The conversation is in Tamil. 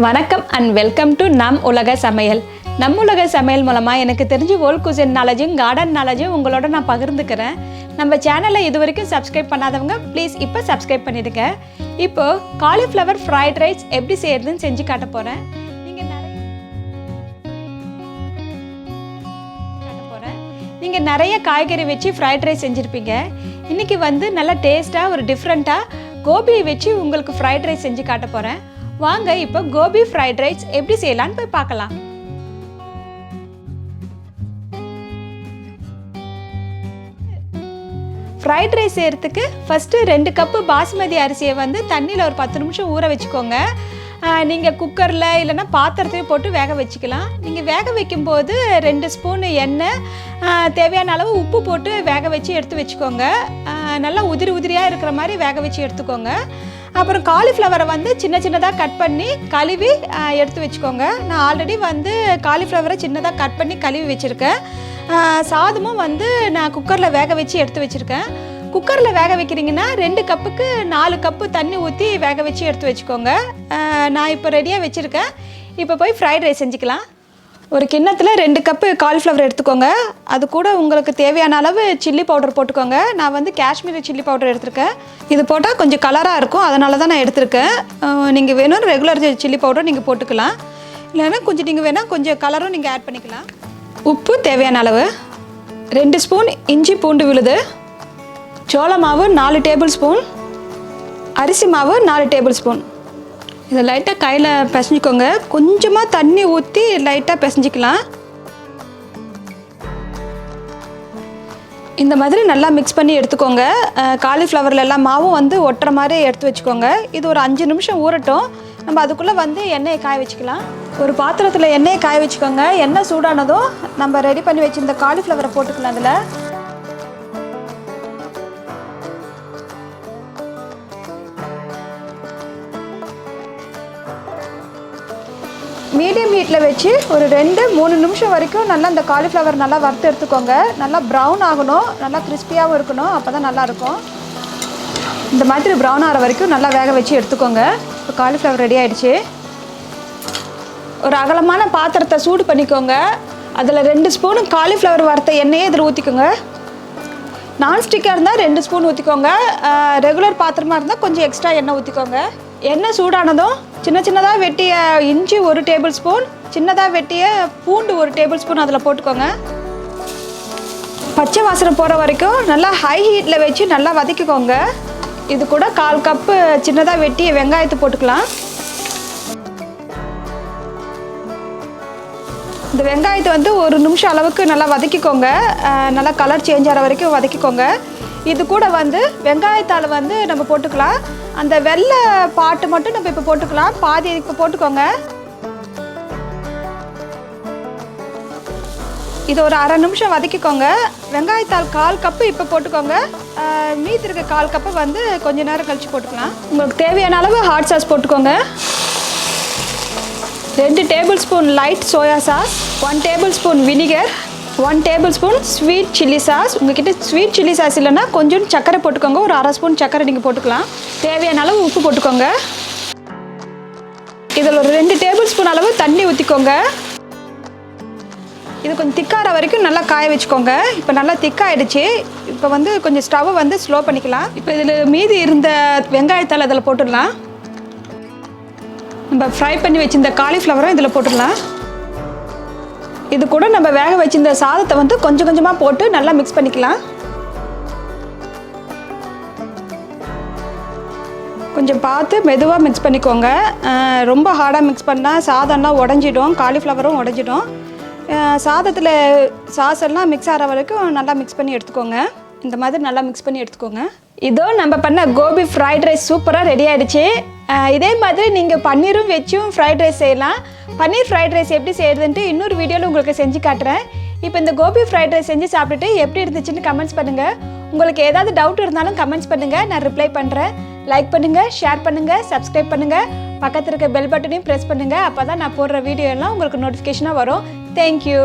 வணக்கம் அண்ட் வெல்கம் டு நம் உலக சமையல். நம் உலக சமையல் மூலமாக எனக்கு தெரிஞ்ச வேர்ல்ட் குசின் நாலேஜும் கார்டன் நாலேஜும் உங்களோட நான் பகிர்ந்துக்கிறேன். நம்ம சேனலை இது வரைக்கும் சப்ஸ்கிரைப் பண்ணாதவங்க ப்ளீஸ் இப்போ சப்ஸ்கிரைப் பண்ணிடுங்க. இப்போது காலிஃப்ளவர் ஃப்ரைட் ரைஸ் எப்படி செய்யறதுன்னு செஞ்சு காட்ட போகிறேன். நீங்கள் நிறைய காய்கறி வச்சு ஃப்ரைட் ரைஸ் செஞ்சுருப்பீங்க. இன்றைக்கி வந்து நல்லா டேஸ்ட்டாக ஒரு டிஃப்ரெண்ட்டாக கோபியை வச்சு உங்களுக்கு ஃப்ரைட் ரைஸ் செஞ்சு காட்ட போகிறேன். வாங்க இப்போ கோபி ஃப்ரைட் ரைஸ் எப்படி செய்யலான்னு போய் பார்க்கலாம். ஃப்ரைட் ரைஸ் செய்யறதுக்கு ஃபஸ்ட்டு 2 கப்பு பாஸ்மதி அரிசியை வந்து தண்ணியில் ஒரு 10 நிமிஷம் ஊற வச்சுக்கோங்க. நீங்கள் குக்கரில் இல்லைன்னா பாத்திரத்தையும் போட்டு வேக வச்சுக்கலாம். நீங்கள் வேக வைக்கும்போது 2 ஸ்பூன் எண்ணெய், தேவையான அளவு உப்பு போட்டு வேக வச்சு எடுத்து வச்சுக்கோங்க. நல்லா உதிரியாக இருக்கிற மாதிரி வேக வச்சு எடுத்துக்கோங்க. அப்புறம் காலிஃப்ளவரை வந்து சின்னதாக கட் பண்ணி கழுவி எடுத்து வச்சுக்கோங்க. நான் ஆல்ரெடி வந்து காலிஃப்ளவரை சின்னதாக கட் பண்ணி கழுவி வச்சுருக்கேன். சாதமும் வந்து நான் குக்கரில் வேக வச்சு எடுத்து வச்சுருக்கேன். குக்கரில் வேக வைக்கிறீங்கன்னா 2 கப்புக்கு 4 கப்பு தண்ணி ஊற்றி வேக வச்சு எடுத்து வச்சுக்கோங்க. நான் இப்போ ரெடியாக வச்சுருக்கேன். இப்போ போய் ஃப்ரைட் ரைஸ் செஞ்சுக்கலாம். ஒரு கிண்ணத்தில் 2 கப்பு காலிஃப்ளவர் எடுத்துக்கோங்க. அது கூட உங்களுக்கு தேவையான அளவு சில்லி பவுடர் போட்டுக்கோங்க. நான் வந்து காஷ்மீரி சில்லி பவுடர் எடுத்திருக்கேன். இது போட்டால் கொஞ்சம் கலராக இருக்கும், அதனால தான் நான் எடுத்திருக்கேன். நீங்கள் வேணும் ரெகுலர் சில்லி பவுடர் நீங்கள் போட்டுக்கலாம். இல்லைன்னா நீங்கள் வேணால் கொஞ்சம் கலரும் நீங்கள் ஆட் பண்ணிக்கலாம். உப்பு தேவையான அளவு, 2 ஸ்பூன் இஞ்சி பூண்டு விழுது, சோள மாவு 4 டேபிள் ஸ்பூன், அரிசி மாவு 4 டேபிள் ஸ்பூன். இதை லைட்டாக கையில் பிசைஞ்சிக்கோங்க. கொஞ்சமாக தண்ணி ஊற்றி லைட்டாக பிசைஞ்சிக்கலாம். இந்த மாதிரி நல்லா மிக்ஸ் பண்ணி எடுத்துக்கோங்க. காலிஃப்ளவரில் எல்லாம் மாவும் வந்து ஒட்டுற மாதிரி எடுத்து வச்சுக்கோங்க. இது ஒரு 5 நிமிஷம் ஊறட்டும். நம்ம அதுக்குள்ளே வந்து எண்ணெயை காய வச்சுக்கலாம். ஒரு பாத்திரத்தில் எண்ணெயை காய வச்சுக்கோங்க. எண்ணெய் சூடானதும் நம்ம ரெடி பண்ணி வச்சுருந்த காலிஃப்ளவரை போட்டுக்கலாம். அதில் மீடியம் ஹீட்டில் வச்சு ஒரு 2-3 நிமிஷம் வரைக்கும் நல்லா இந்த காலிஃப்ளவர் நல்லா வறுத்து எடுத்துக்கோங்க. நல்லா ப்ரௌன் ஆகணும், நல்லா கிறிஸ்பியாகவும் இருக்கணும், அப்போ தான் நல்லாயிருக்கும். இந்த மாதிரி ப்ரௌன் ஆகிற வரைக்கும் நல்லா வேக வச்சு எடுத்துக்கோங்க. இப்போ காலிஃப்ளவர் ரெடி ஆகிடுச்சு. ஒரு அகலமான பாத்திரத்தை சூடு பண்ணிக்கோங்க. அதில் 2 ஸ்பூன் காலிஃப்ளவர் வறுத்த எண்ணெயே இதில் ஊற்றிக்கோங்க. நான்ஸ்டிக்காக இருந்தால் 2 ஸ்பூன் ஊற்றிக்கோங்க. ரெகுலர் பாத்திரமாக இருந்தால் கொஞ்சம் எக்ஸ்ட்ரா எண்ணெய் ஊற்றிக்கோங்க. எண்ணெய் சூடானதும் சின்னதாக வெட்டிய இஞ்சி 1 டேபிள் ஸ்பூன், சின்னதாக வெட்டிய பூண்டு 1 டேபிள் ஸ்பூன் அதில் போட்டுக்கோங்க. பச்சை வாசனை போகிற வரைக்கும் நல்லா ஹை ஹீட்டில் வச்சு நல்லா வதக்கிக்கோங்க. இது கூட 1/4 கப்பு சின்னதாக வெட்டிய வெங்காயத்தை போட்டுக்கலாம். இந்த வெங்காயத்தை வந்து 1 நிமிஷம் அளவுக்கு நல்லா வதக்கிக்கோங்க. நல்லா கலர் சேஞ்ச் ஆகிற வரைக்கும் வதக்கிக்கோங்க. இது கூட வந்து வெங்காயத்தால் வந்து நம்ம போட்டுக்கலாம். அந்த வெள்ளை பாட்டு மட்டும் நம்ம இப்போ போட்டுக்கலாம். பாதி இப்போ போட்டுக்கோங்க. இது ஒரு அரை நிமிஷம் வதக்கிக்கோங்க. வெங்காயத்தால் 1/4 கப்பு இப்போ போட்டுக்கோங்க. மீதி இருக்க 1/4 கப்பு வந்து கொஞ்ச நேரம் கழித்து போட்டுக்கலாம். உங்களுக்கு தேவையான அளவு ஹாட் சாஸ் போட்டுக்கோங்க. 2 table spoon light soya sauce, 1 table spoon vinegar, 1 table spoon sweet chilli sauce. உங்ககிட்ட ஸ்வீட் சில்லி சாஸ் இல்லைன்னா கொஞ்சம் சர்க்கரை போட்டுக்கோங்க. ஒரு அரை ஸ்பூன் சர்க்கரை நீங்கள் போட்டுக்கலாம். தேவையான அளவு உப்பு போட்டுக்கோங்க. இதில் ஒரு 2 டேபிள் ஸ்பூன் அளவு தண்ணி ஊற்றிக்கோங்க. இது கொஞ்சம் திக்காகிற வரைக்கும் நல்லா காய வச்சுக்கோங்க. இப்போ நல்லா திக்காகிடுச்சு. இப்போ வந்து கொஞ்சம் ஸ்டவ்வை வந்து ஸ்லோ பண்ணிக்கலாம். இப்போ இதில் மீதி இருந்த வெங்காயத்தால் இதில் போட்டுடலாம். நம்ம ஃப்ரை பண்ணி வச்சுருந்த காலிஃப்ளவரும் இதில் போட்டுடலாம். இது கூட நம்ம வேக வச்சிருந்த சாதத்தை வந்து கொஞ்சமாக போட்டு நல்லா மிக்ஸ் பண்ணிக்கலாம். கொஞ்சம் பார்த்து மெதுவாக மிக்ஸ் பண்ணிக்கோங்க. ரொம்ப ஹார்டாக மிக்ஸ் பண்ணால் சாதம்லாம் உடஞ்சிடும், காலிஃப்ளவரும் உடஞ்சிடும். சாதத்தில் சாஸ் எல்லாம் மிக்ஸ் ஆகிற வரைக்கும் நல்லா மிக்ஸ் பண்ணி எடுத்துக்கோங்க. இந்த மாதிரி நல்லா மிக்ஸ் பண்ணி எடுத்துக்கோங்க. இதோ நம்ம பண்ண கோபி ஃப்ரைட் ரைஸ் சூப்பராக ரெடி ஆகிடுச்சு. இதே மாதிரி நீங்கள் பன்னீரும் வச்சும் ஃப்ரைட் ரைஸ் செய்யலாம். பன்னீர் ஃப்ரைட் ரைஸ் எப்படி செய்யறதுன்ட்டு இன்னொரு வீடியோவில் உங்களுக்கு செஞ்சு காட்டுறேன். இப்போ இந்த கோபி ஃப்ரைட் ரைஸ் செஞ்சு சாப்பிட்டுட்டு எப்படி இருந்துச்சுன்னு கமெண்ட்ஸ் பண்ணுங்கள். உங்களுக்கு ஏதாவது டவுட் இருந்தாலும் கமெண்ட்ஸ் பண்ணுங்கள், நான் ரிப்ளை பண்ணுறேன். லைக் பண்ணுங்கள், ஷேர் பண்ணுங்கள், சப்ஸ்கிரைப் பண்ணுங்கள். பக்கத்தில் இருக்க பெல் பட்டனையும் ப்ரெஸ் பண்ணுங்கள். அப்போ தான் நான் போடுற வீடியோ எல்லாம் உங்களுக்கு நோட்டிஃபிகேஷனாக வரும். தேங்க்யூ.